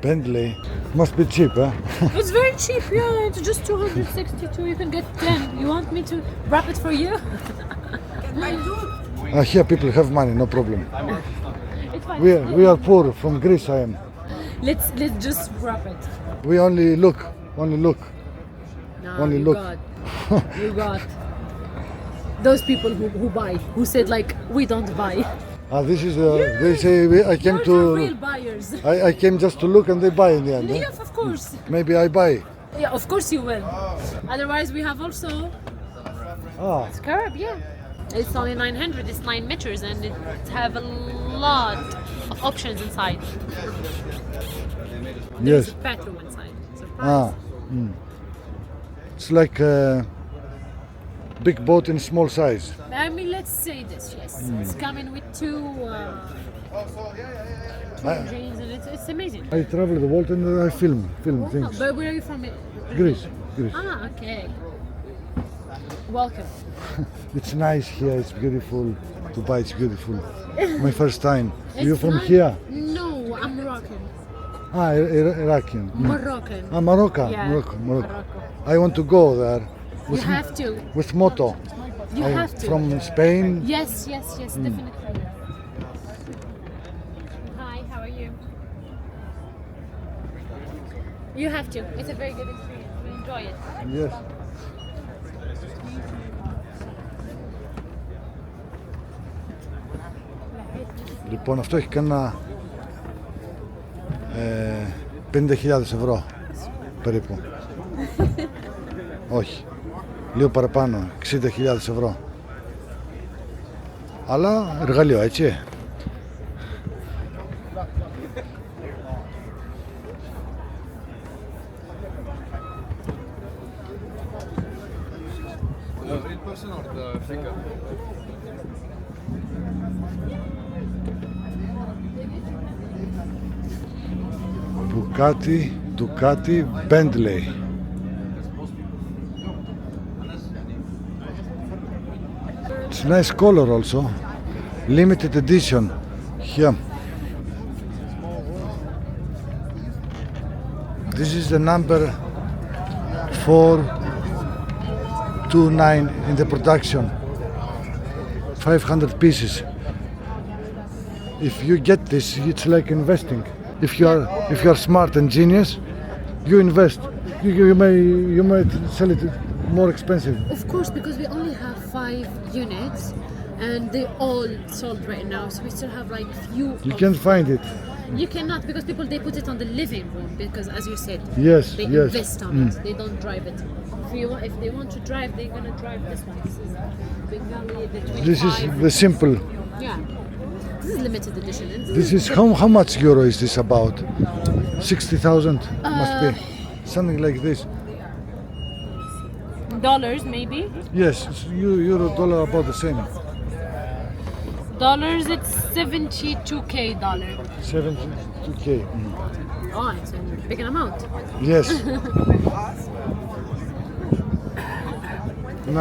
Bentley. Must be cheap, huh? It's very cheap, yeah. It's just 262. You can get 10. You want me to wrap it for you? Here people have money, no problem. It's fine. We are poor. From Greece, I am. Let's just wrap it. We only look. No, Only you look. got. You got. Those people who buy, who said like, we don't buy. This is. They say I came Those are to. real buyers. I came just to look and they buy in the end. Yes, of course. Maybe I buy. Yeah, of course you will. Otherwise, we have also Scarab, yeah. It's only 900, it's 9 meters, and it have a lot of options inside. There's Yes. a bathroom inside. Surprise. It's like a big boat in small size. I mean, let's say this, yes. It's coming with two engines, and it's amazing. I travel the world and I film Oh, things. but where are you from? Greece. Ah, okay. Welcome. It's nice here. It's beautiful. Dubai is beautiful. My first time. You It's from not- here? No, I'm Moroccan. Iraqi. Moroccan. Morocco. Yeah, Morocco. Morocco. I want to go there. You have to. With moto. You have to. From Spain. Yes, definitely. Hi, how are you? You have to. It's a very good experience. We enjoy it. Yes. Λοιπόν, αυτό έχει κανένα 50.000 ευρώ περίπου. Όχι, λίγο παραπάνω, 60.000 ευρώ. Αλλά εργαλείο, έτσι. DUCATI Bentley. It's nice color also. Limited edition here. This is the number 429 in the production. 500 pieces. If you get this, it's like investing. If you are smart and genius, you invest. You may sell it more expensive. Of course, because we only have 5 units, and they all sold right now. So we still have like few. You can't find it. You cannot, because people they put it on the living room, because as you said, Yes, they yes. invest on it. They don't drive it. If they want to drive, they're gonna drive this one. This is Bengali, the 25. This is the simple. Yeah. This is limited edition. And This is how much euro is this about? 60,000 must be. Something like this. dollars maybe. Yes, it's euro dollar about the same. Dollars, it's 72k dollar. 72k. Oh, it's a big amount. Yes.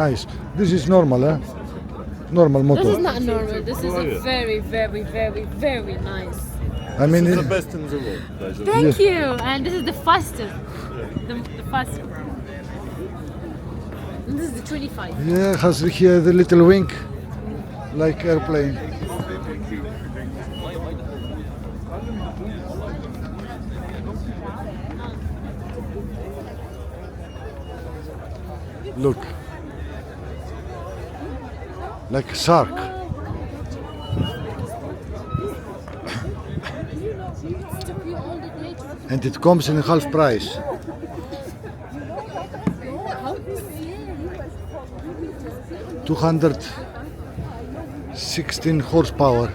Nice. This is normal, eh? Normal This is motor. not normal. This is a very, very, very, very nice. I mean, The best in the world. Thank Yes. you. And this is the fastest. The fastest. And this is the 25. yeah, has here the little wing, like airplane. Look, like a shark. And it comes in half price. $216 horsepower,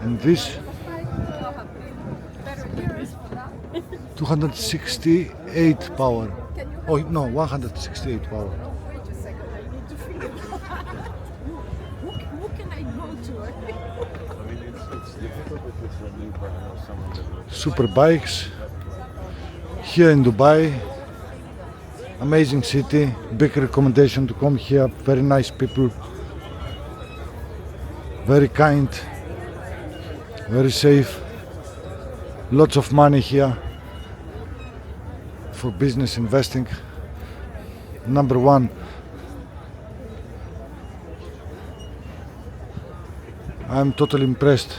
and this 268 power. Oh no, 168 power. Who can I go to? Superbikes here in Dubai. Amazing city, big recommendation to come here. Very nice people, very kind, very safe. Lots of money here for business investing. Number one, I'm totally impressed